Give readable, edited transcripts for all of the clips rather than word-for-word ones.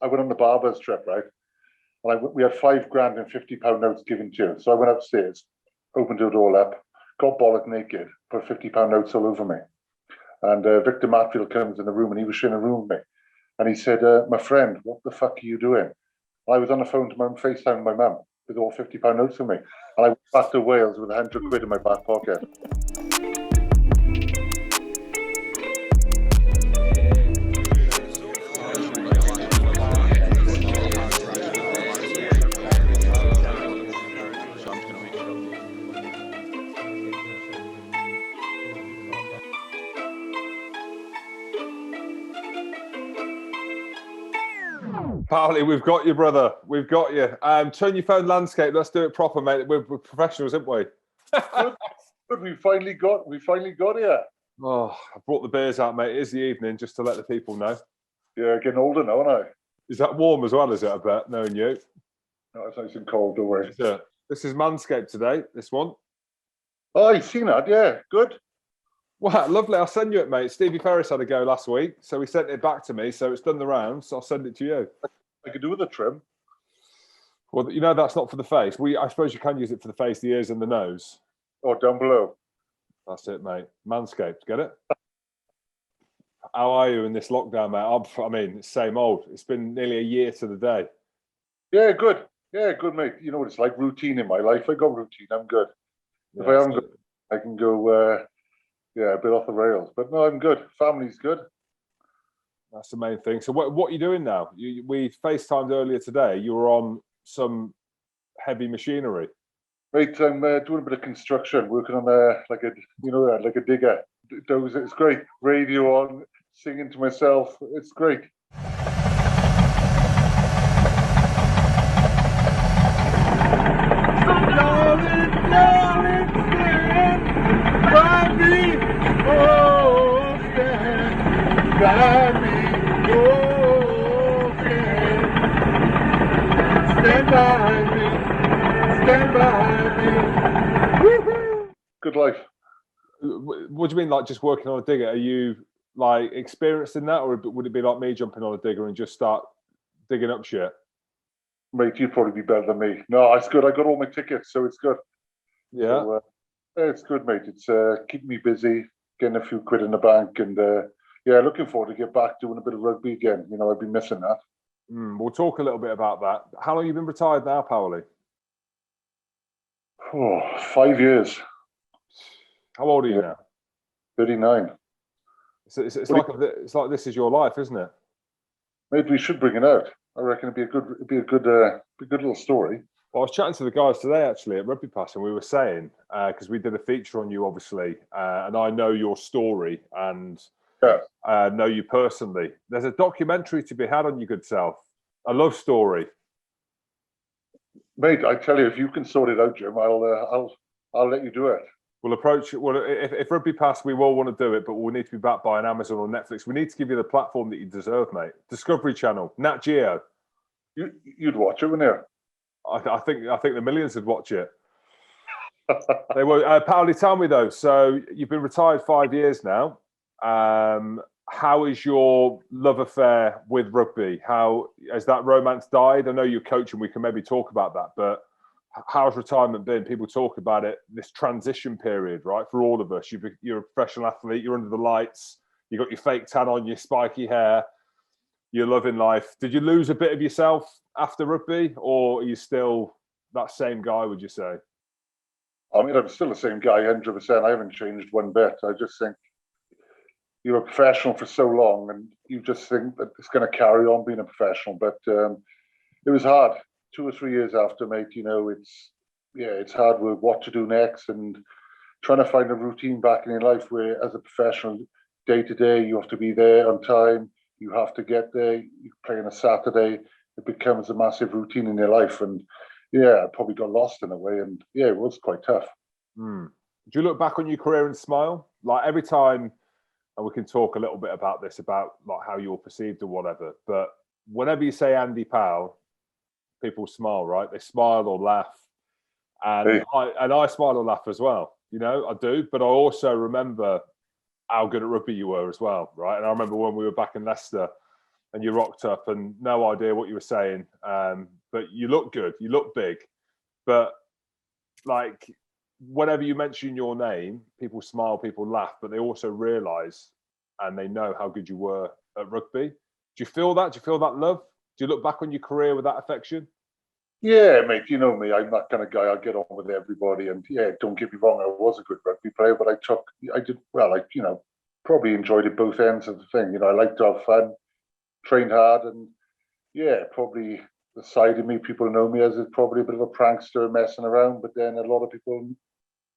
I went on the barber's trip, right? And we had £5 and £50 notes given to you. So I went upstairs, opened it all up, got bollock naked, put £50 notes all over me. And Victor Matfield comes in the room, and he was sharing a room with me. And he said, my friend, what the fuck are you doing? I was on the phone to my FaceTime my mum with all £50 notes for me. And I went back to Wales with £100 in my back pocket. Powley, we've got you, brother. We've got you. Turn your phone landscape. Let's do it proper, mate. We're professionals, aren't we? Good. We finally got here. Oh, I brought the beers out, mate. It is the evening, just to let the people know. Yeah, getting older now, aren't I? Is that warm as well, is it, I bet, knowing you? No, it's nice and cold, don't worry. This is Manscaped today, this one. Oh, you've seen that? Yeah, good. Wow, lovely. I'll send you it, mate. Stevie Ferris had a go last week, so he sent it back to me. So it's done the rounds. So I'll send it to you. I could do with a trim. Well, you know that's not for the face. I suppose you can use it for the face, the ears, and the nose. Oh, down below. That's it, mate. Manscaped, get it? How are you in this lockdown, mate? I mean, it's same old. It's been nearly a year to the day. Yeah, good. Yeah, good, mate. You know what it's like, routine in my life. I got routine. I'm good. Yeah, if I haven't got, I can go, a bit off the rails. But no, I'm good. Family's good. That's the main thing. So what are you doing now? We FaceTimed earlier today. You were on some heavy machinery. Right, I'm doing a bit of construction, working on like a digger. It's great. Radio on, singing to myself. It's great. Good life. What do you mean, like just working on a digger? Are you like experienced in that, or would it be like me jumping on a digger and just start digging up shit? Mate, you'd probably be better than me. No, it's good. I got all my tickets, so it's good. Yeah. So, it's good, mate. It's keeping me busy, getting a few quid in the bank, and looking forward to get back doing a bit of rugby again. You know, I've been missing that. We'll talk a little bit about that. How long have you been retired now, Powley? Oh, 5 years. How old are you now? 39. It's like this is your life, isn't it? Maybe we should bring it out. I reckon it'd be a good little story. Well, I was chatting to the guys today actually at RugbyPass, and we were saying because we did a feature on you, obviously, and I know your story and know you personally. There's a documentary to be had on your good self, a love story. Mate, I tell you, if you can sort it out, Jim, I'll let you do it. We'll approach it. Well, if RugbyPass, we will want to do it, but we'll need to be backed by an Amazon or Netflix. We need to give you the platform that you deserve, mate. Discovery Channel, Nat Geo. You'd watch it, wouldn't you? I think the millions would watch it. They will. Powley, tell me though. So you've been retired 5 years now. How is your love affair with rugby? How has that romance died? I know you're coaching. We can maybe talk about that, but how's retirement been? People talk about it, this transition period, right? For all of us, you're a professional athlete, you're under the lights, you got your fake tan on, your spiky hair, you're loving life. Did you lose a bit of yourself after rugby, or are you still that same guy, would you say? I mean, I'm still the same guy, 100%. I haven't changed one bit. I just think you're a professional for so long, and you just think that it's going to carry on being a professional. But it was hard. 2 or 3 years after, mate, you know, it's hard with what to do next and trying to find a routine back in your life where, as a professional, day to day, you have to be there on time. You have to get there. You play on a Saturday. It becomes a massive routine in your life. And I probably got lost in a way. And it was quite tough. Do you look back on your career and smile? Like every time, and we can talk a little bit about this, about like how you're perceived or whatever. But whenever you say Andy Powell, people smile, right? They smile or laugh. And I smile or laugh as well. You know, I do. But I also remember how good at rugby you were as well, right? And I remember when we were back in Leicester and you rocked up and no idea what you were saying. But you look good, you look big. But like, whenever you mention your name, people smile, people laugh, but they also realise and they know how good you were at rugby. Do you feel that? Do you feel that love? Do you look back on your career with that affection? Yeah, mate, you know me. I'm that kind of guy. I get on with everybody. And yeah, don't get me wrong, I was a good rugby player, but I did well. Probably enjoyed it both ends of the thing. I like to have fun, trained hard, and yeah, probably the side of me people know me as is probably a bit of a prankster messing around. But then a lot of people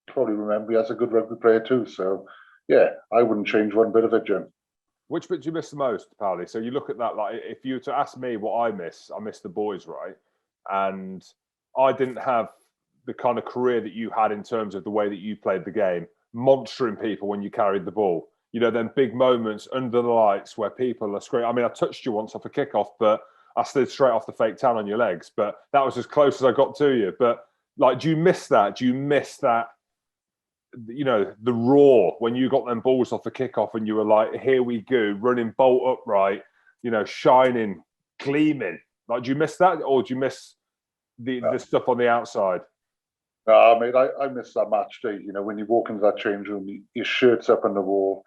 probably remember me as a good rugby player too. So yeah, I wouldn't change one bit of it, Jim. Which bit do you miss the most, Powley? So you look at that, like, if you were to ask me what I miss the boys, right? And I didn't have the kind of career that you had in terms of the way that you played the game, monstering people when you carried the ball. Then big moments under the lights where people are screaming. I mean, I touched you once off a kickoff, but I slid straight off the fake tan on your legs. But that was as close as I got to you. But like, do you miss that? Do you miss that? The roar when you got them balls off the kickoff and you were like, here we go, running bolt upright, shining, gleaming. Like, do you miss that, or do you miss the stuff on the outside? No, mate, I miss that match day. When you walk into that change room, your shirt's up on the wall,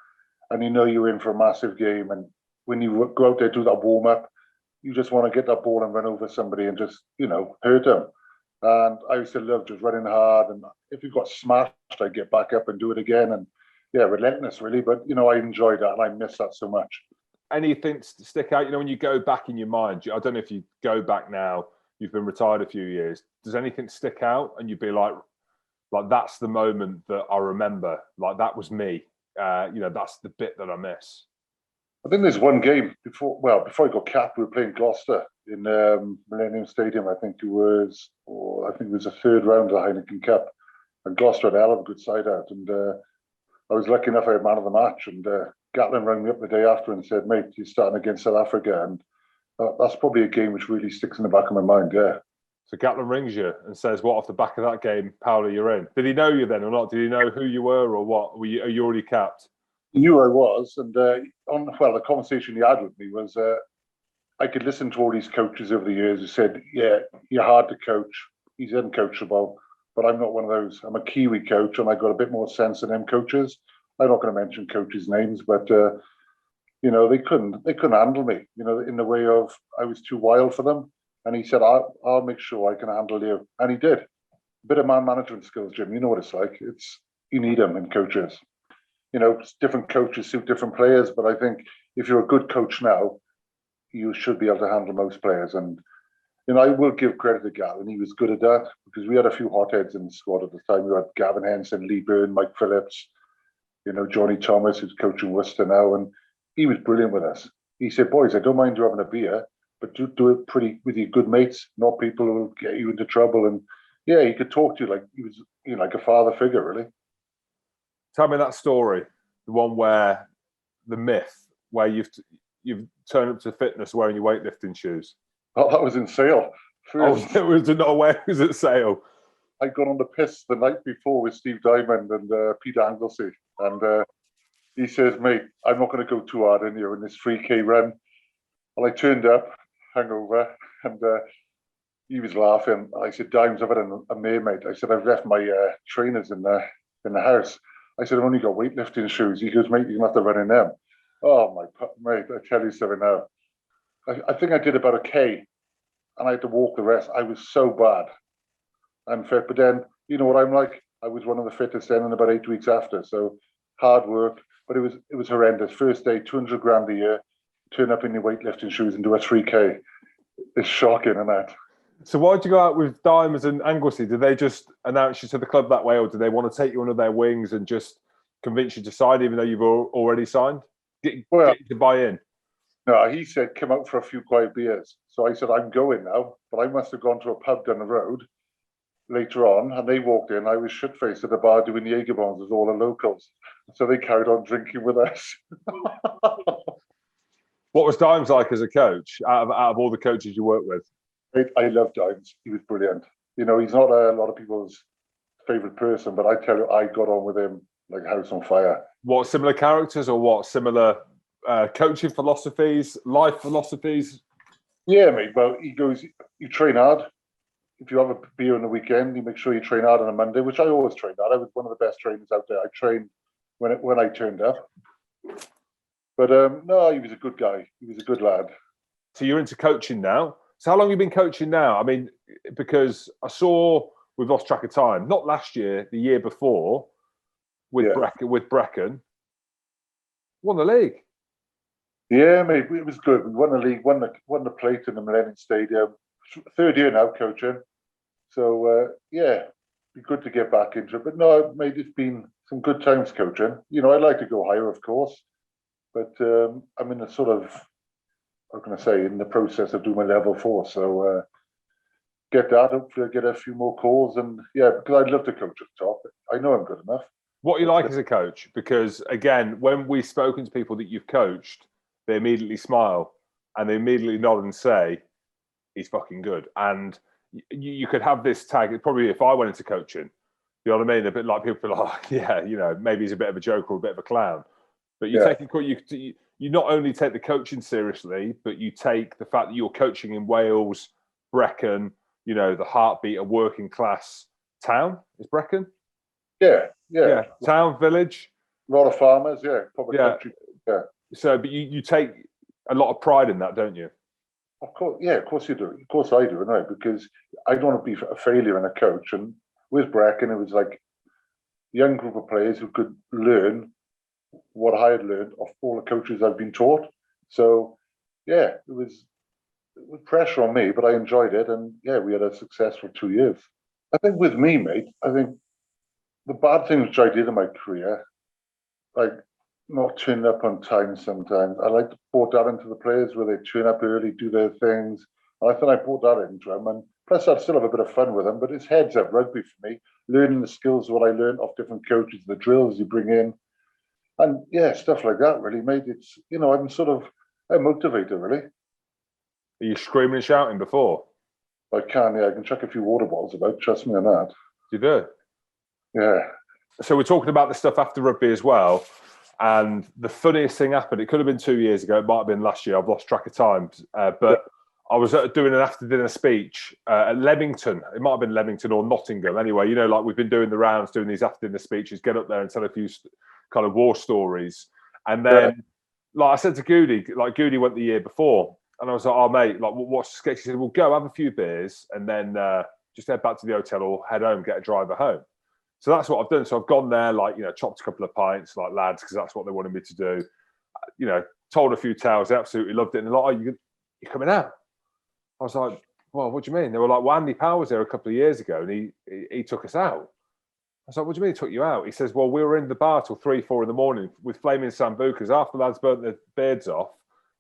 and you're in for a massive game. And when you go out there, do that warm up, you just want to get that ball and run over somebody and just, hurt them. And I used to love just running hard. And if you got smashed, I'd get back up and do it again. And yeah, relentless, really. But, I enjoyed that and I miss that so much. Anything stick out? When you go back in your mind, I don't know if you go back now, you've been retired a few years. Does anything stick out and you'd be like that's the moment that I remember? Like, that was me. That's the bit that I miss. I think there's one game before I got capped, we were playing Gloucester in Millennium Stadium. I think it was the third round of the Heineken Cup, and Gloucester had a hell of a good side out. And I was lucky enough I had man of the match. And Gatlin rang me up the day after and said, "Mate, you're starting against South Africa." And that's probably a game which really sticks in the back of my mind. Yeah. So Gatlin rings you and says, "What, off the back of that game, Powley, you're in." Did he know you then or not? Did he know who you were or what? Are you already capped? He knew I was, and the conversation he had with me was, I could listen to all these coaches over the years who said, "Yeah, you're hard to coach. He's uncoachable," but I'm not one of those. I'm a Kiwi coach, and I got a bit more sense than them coaches. I'm not going to mention coaches' names, but they couldn't handle me. In the way of I was too wild for them. And he said, "I'll make sure I can handle you," and he did. A bit of man management skills, Jim. You know what it's like. You need them in coaches. Different coaches suit different players, but I think if you're a good coach now, you should be able to handle most players. And I will give credit to Gavin. He was good at that because we had a few hotheads in the squad at the time. We had Gavin Henson, Lee Byrne, Mike Phillips, Johnny Thomas, who's coaching Worcester now, and he was brilliant with us. He said, "Boys, I don't mind you having a beer, but do it pretty with your good mates, not people who will get you into trouble." And yeah, he could talk to you like he was like a father figure, really. Tell me that story, the one where the myth where you've turned up to fitness wearing your weightlifting shoes. Oh, that was in Sale. It was not where it was at Sale. I'd gone on the piss the night before with Steve Diamond and Peter Anglesey, and he says, "Mate, I'm not going to go too hard in here in this 3K run." Well, I turned up hungover, and he was laughing. I said, "Dimes, I've had a mare, mate." I said, "I've left my trainers in the house." I said, "I've only got weightlifting shoes." He goes, "Mate, you're going to have to run in them." Oh, mate, I tell you something now. I think I did about a K, and I had to walk the rest. I was so bad, unfit. But then, you know what I'm like? I was one of the fittest then, and about 8 weeks after. So hard work, but it was horrendous. First day, 200 grand a year, turn up in your weightlifting shoes and do a 3K. It's shocking, isn't it? So why did you go out with Diamonds and Anglesey? Did they just announce you to the club that way, or did they want to take you under their wings and just convince you to sign, even though you've already signed? Get you to buy in? No, he said, "Come out for a few quiet beers." So I said, "I'm going now," but I must have gone to a pub down the road later on, and they walked in. I was shit-faced at the bar doing the Jaeger bombs with all the locals. So they carried on drinking with us. What was Dimes like as a coach, out of all the coaches you worked with? I love Dimes. He was brilliant. He's not a lot of people's favourite person, but I tell you, I got on with him like a house on fire. What, similar characters or what? Similar coaching philosophies, life philosophies? Yeah, mate. Well, he goes, you train hard. If you have a beer on the weekend, you make sure you train hard on a Monday, which I always trained hard. I was one of the best trainers out there. I trained when I turned up. But no, he was a good guy. He was a good lad. So you're into coaching now. So how long have you been coaching now? I mean, because I saw we've lost track of time. Not last year, the year before, with Brecon, won the league. Yeah, mate, it was good. We won the league, won the plate in the Millennium Stadium. Third year now coaching. So yeah, be good to get back into it. But no, mate, it's been some good times coaching. You know, I'd like to go higher, of course, but I'm in a sort of, how can I say, in the process of doing my level 4. So get that. Hopefully, I get a few more calls, and yeah, because I'd love to coach at the top. I know I'm good enough. What you like as a coach? Because again, when we've spoken to people that you've coached, they immediately smile and they immediately nod and say, "He's fucking good." And you could have this tag. Probably if I went into coaching, you know what I mean? A bit like people are like, yeah, you know, maybe he's a bit of a joker or a bit of a clown. But you you not only take the coaching seriously, but you take the fact that you're coaching in Wales, Brecon, you know, the heartbeat of working class town is Brecon. Yeah. Town, village. A lot of farmers, public country. Yeah. So, but you take a lot of pride in that, don't you? Of course, yeah, of course you do. Of course I do, right? Because I don't want to be a failure in a coach. And with Brecon, it was like a young group of players who could learn what I had learned of all the coaches I've been taught. So, yeah, it was pressure on me, but I enjoyed it. And yeah, we had a successful 2 years. I think with me, mate, I think the bad things which I did in my career, like not turning up on time sometimes. I like to put that into the players where they turn up early, do their things. And I thought I brought that into them. And plus, I'd still have a bit of fun with them. But it's heads up rugby for me, learning the skills, what I learned off different coaches, the drills you bring in. And yeah, stuff like that, really, mate. It's, you know, I'm a motivator, really. Are you screaming and shouting before? I can chuck a few water bottles about, trust me on that. You do? Yeah. So we're talking about the stuff after rugby as well. And the funniest thing happened, it could have been 2 years ago, it might have been last year, I've lost track of time. But I was doing an after-dinner speech at Leamington. It might have been Leamington or Nottingham. Anyway, you know, like we've been doing the rounds, doing these after-dinner speeches, get up there and tell a few kind of war stories. And then, like I said to Goody, like Goody went the year before. And I was like, oh, mate, like, what's the sketch? He said, well, go have a few beers and then just head back to the hotel or head home, get a driver home. So that's what I've done. So I've gone there, like, you know, chopped a couple of pints, like lads, because that's what they wanted me to do. You know, told a few tales, they absolutely loved it. And they're like, oh, you're coming out? I was like, well, what do you mean? They were like, well, Andy Powell was there a couple of years ago and he took us out. I was like, what do you mean he took you out? He says, well, we were in the bar till 3, 4 in the morning with flaming sambucas after the lads burnt their beards off.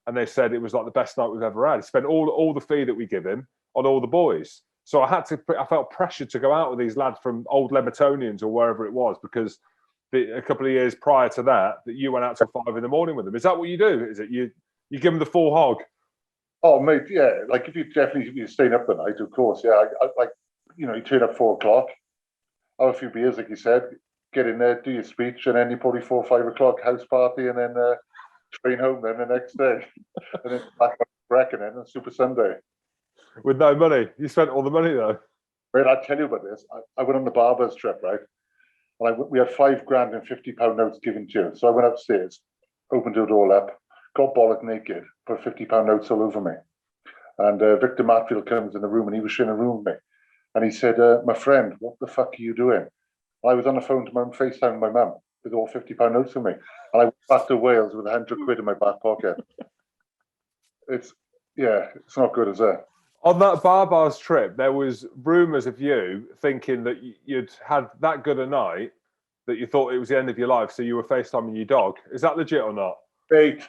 And they said it was like the best night we've ever had. He spent all the fee that we give him on all the boys. So I felt pressured to go out with these lads from Old Lematonians or wherever it was, because a couple of years prior to that you went out till 5 in the morning with them. Is that what you do? Is it you give them the full hog? Oh, mate, yeah. Like if you're staying up the night, of course, yeah. I like, you know, you turn up 4 o'clock, have a few beers, like you said, get in there, do your speech, and then you probably 4 or 5 o'clock house party, and then train home then the next day, and then back up to Brecon then on Super Sunday. With no money. You spent all the money though. Right, I'll tell you about this. I went on the barbers trip, right? And we had £5 and £50 notes given to you. So I went upstairs, opened it all up, got bollock naked, put £50 notes all over me. And Victor Matfield comes in the room, and he was sharing a room with me. And he said, my friend, what the fuck are you doing? And I was on the phone to my FaceTime with my mum with all £50 notes for me. And I went back to Wales with £100 in my back pocket. It's not good, is it? On that Barbars trip, there was rumours of you thinking that you'd had that good a night that you thought it was the end of your life, so you were FaceTiming your dog. Is that legit or not? Mate,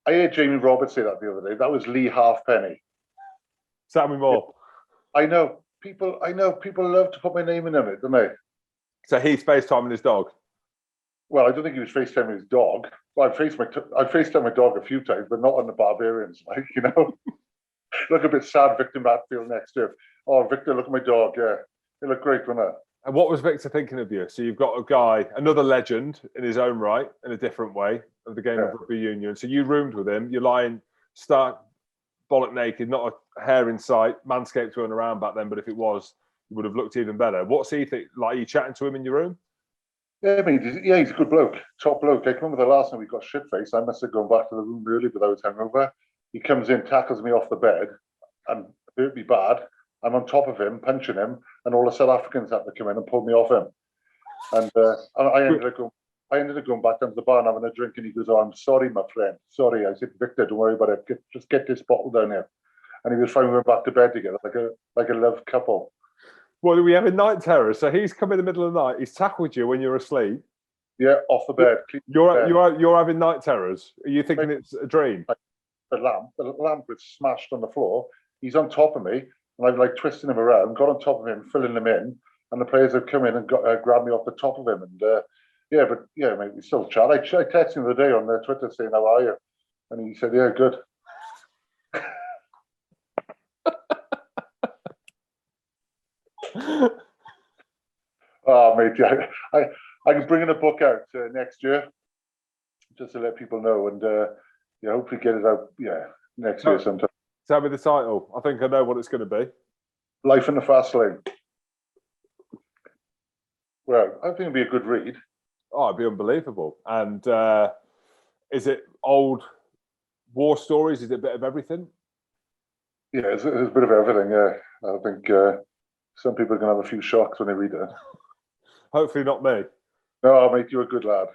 I heard Jamie Roberts say that the other day. That was Lee Halfpenny. Tell me more. I know. People love to put my name in on it, don't they? So he's FaceTiming his dog? Well, I don't think he was FaceTiming his dog. Well, I FaceTimed my dog a few times, but not on the Barbarians, like, you know. Look a bit sad, Victor Matfield next year. Oh, Victor, look at my dog. Yeah, he looked great, wouldn't it? And what was Victor thinking of you? So you've got a guy, another legend in his own right, in a different way of the game of rugby union. So you roomed with him. You're lying stark bollock naked, not a hair in sight. Manscaped weren't around back then, but if it was, you would have looked even better. What's he think? Like, are you chatting to him in your room? Yeah, I mean, yeah, he's a good bloke, top bloke. I remember the last time we got shit-faced, I must have gone back to the room early, but I was hungover. He comes in, tackles me off the bed, and hurt me bad. I'm on top of him, punching him, and all the South Africans had to come in and pull me off him. And I ended up going back down to the bar and having a drink, and he goes, "Oh, I'm sorry, my friend. Sorry." I said, "Victor, don't worry about it. Just get this bottle down here." And he was fine. We went back to bed together like a love couple. Well, we having night terrors. So he's come in the middle of the night. He's tackled you when you're asleep. Yeah, off the bed. You're having night terrors. Are you thinking it's a dream? The lamp was smashed on the floor. He's on top of me, and I'm like twisting him around. Got on top of him, filling him in, and the players have come in and grabbed me off the top of him. And mate, we still chat. I texted him the other day on Twitter saying, "How are you?" And he said, "Yeah, good." Oh, mate, yeah, I can bring in a book out next year, just to let people know, and hopefully get it out next year sometime. Tell me the title. I think I know what it's going to be. Life in the Fast Lane. Well, I think it'd be a good read. Oh, it'd be unbelievable. And is it old war stories? Is it a bit of everything? Yeah, it's a bit of everything. Yeah, I think some people are going to have a few shocks when they read it. Hopefully not me. No, mate, you're a good lad.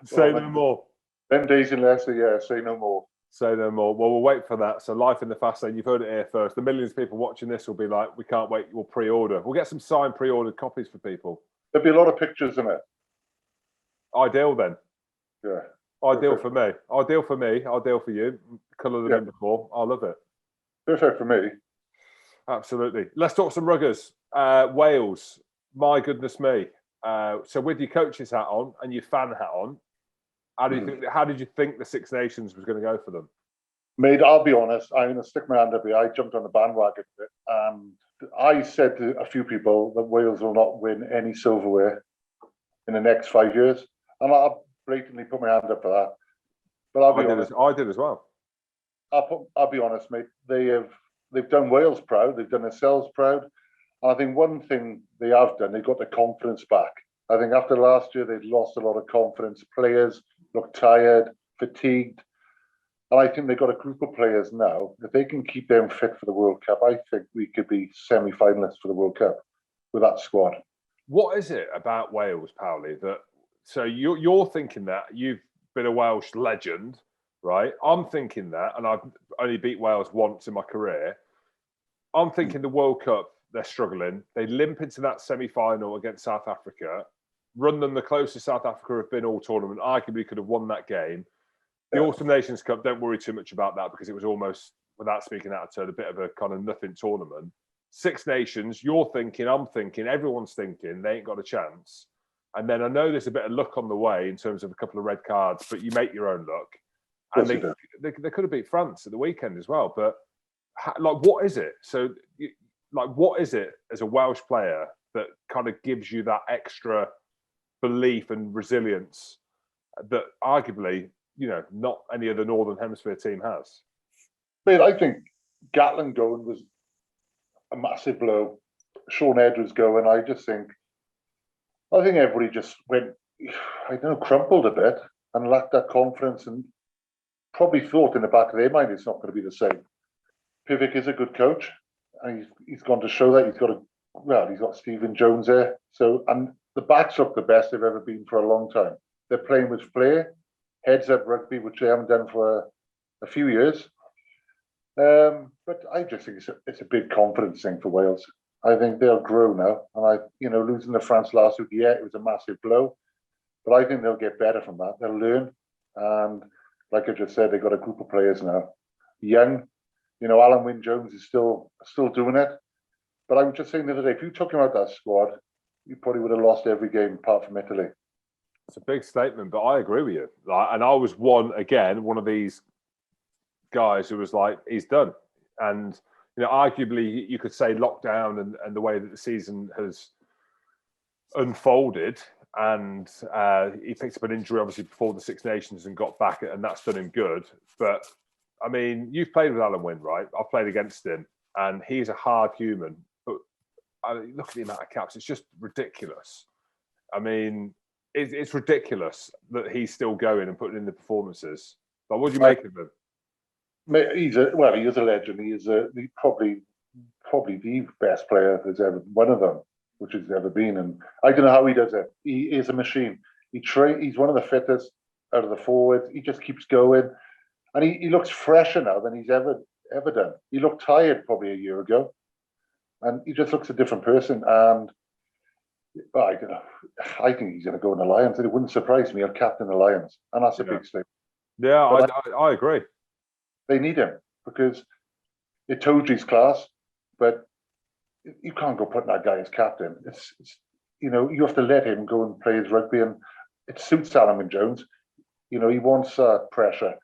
Say no more. 10 days in Leicester, yeah, say no more. Say no more. Well, we'll wait for that. So Life in the Fast Lane, you've heard it here first. The millions of people watching this will be like, we can't wait, we'll pre-order. We'll get some signed pre-ordered copies for people. There'll be a lot of pictures in it. Ideal then. Yeah. Ideal for me. Ideal for me. Ideal for you. Colour them in before. I love it. Perfect for me. Absolutely. Let's talk some ruggers. Wales. My goodness me. So with your coach's hat on and your fan hat on, how did you think the Six Nations was going to go for them? Mate, I'll be honest. I'm going to stick my hand up here. I jumped on the bandwagon a bit. I said to a few people that Wales will not win any silverware in the next 5 years. And I'll blatantly put my hand up for that. But I'll be honest. I did as well. I'll be honest, mate. They've done Wales proud. They've done themselves proud. And I think one thing they have done, they got the confidence back. I think after last year, they'd lost a lot of confidence. Players looked tired, fatigued. And I think they've got a group of players now. If they can keep them fit for the World Cup, I think we could be semi-finalists for the World Cup with that squad. What is it about Wales, Powley, so you're thinking that you've been a Welsh legend, right? I'm thinking that, and I've only beat Wales once in my career. I'm thinking the World Cup, they're struggling. They limp into that semi-final against South Africa, run them the closest South Africa have been all tournament, arguably could have won that game. The Autumn Nations Cup, don't worry too much about that because it was almost, without speaking out of turn, a bit of a kind of nothing tournament. Six Nations, you're thinking, I'm thinking, everyone's thinking, they ain't got a chance. And then I know there's a bit of luck on the way in terms of a couple of red cards, but you make your own luck. And they could have beat France at the weekend as well. But what is it? So, what is it as a Welsh player that kind of gives you that extra belief and resilience that arguably, not any other Northern Hemisphere team has? Mate, I think Gatland going was a massive blow. Sean Edwards going, I think everybody just went, crumpled a bit and lacked that confidence and probably thought in the back of their mind it's not going to be the same. Pivic is a good coach, and he's gone to show that. He's got Stephen Jones there. So, and the backs look the best they've ever been for a long time. They're playing with flair, heads up rugby, which they haven't done for a few years. But I just think it's a big confidence thing for Wales. I think they'll grow now. And losing to France last week, it was a massive blow. But I think they'll get better from that. They'll learn. And like I just said, they've got a group of players now. Young, Alun Wyn Jones is still doing it. But I was just saying the other day, if you took him out that squad, you probably would have lost every game apart from Italy. It's a big statement, but I agree with you. And I was one of these guys who was like, he's done. And arguably you could say lockdown and the way that the season has unfolded, and he picked up an injury obviously before the Six Nations and got back, and that's done him good. But I mean, you've played with Alun Wyn, right? I've played against him, and he's a hard human. But look at the amount of caps; it's just ridiculous. I mean, it's ridiculous that he's still going and putting in the performances. But what do you make of him? He is a legend. He's probably the best player there's ever, one of them, which has ever been. And I don't know how he does it. He is a machine. He's one of the fittest out of the forwards. He just keeps going, and he looks fresher now than he's ever done. He looked tired probably a year ago, and he just looks a different person. And I don't know. I think he's going to go in the Lions, and it wouldn't surprise me. He'll captain the Lions, and that's a big step. Yeah, I agree. They need him because Itoji's class, but you can't go putting that guy as captain. It's you have to let him go and play his rugby, and it suits Alun Wyn Jones. He wants pressure.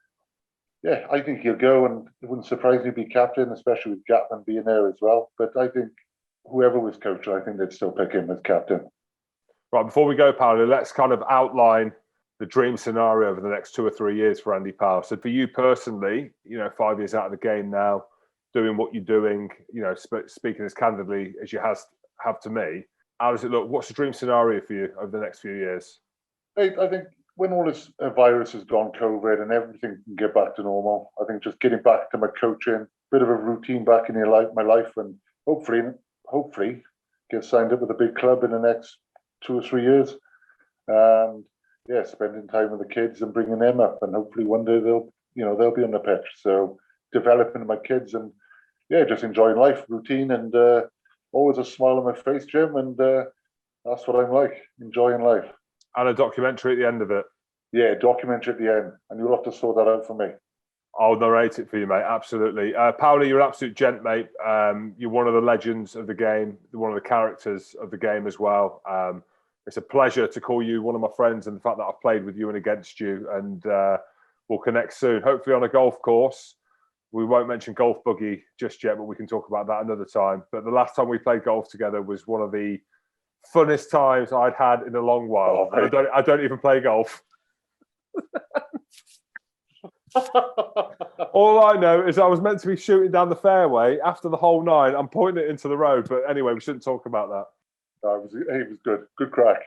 Yeah, I think he'll go, and it wouldn't surprise me to be captain, especially with Gatland being there as well. But I think whoever was coach, I think they'd still pick him as captain. Right, before we go, Paolo, let's kind of outline the dream scenario over the next 2 or 3 years for Andy Powell. So for you personally, 5 years out of the game now, doing what you're doing, speaking as candidly as you have to me, how does it look? What's the dream scenario for you over the next few years? I think when all this virus has gone, COVID, and everything can get back to normal, I think just getting back to my coaching, bit of a routine back in my life, and hopefully get signed up with a big club in the next 2 or 3 years. And yeah, spending time with the kids and bringing them up, and hopefully one day they'll be on the pitch. So developing my kids and just enjoying life, routine, and always a smile on my face, Jim. And that's what I'm like, enjoying life. And a documentary at the end of it. Yeah, documentary at the end, and you'll have to sort that out for me. I'll narrate it for you, mate. Absolutely. Paolo, you're an absolute gent, mate. You're one of the legends of the game, one of the characters of the game as well. It's a pleasure to call you one of my friends, and the fact that I've played with you and against you, and we'll connect soon, hopefully on a golf course. We won't mention golf buggy just yet, but we can talk about that another time. But the last time we played golf together was one of the funnest times I'd had in a long while. Oh, I don't even play golf. All I know is I was meant to be shooting down the fairway after the hole 9. I'm pointing it into the road, but anyway, we shouldn't talk about that. He was good. Good crack.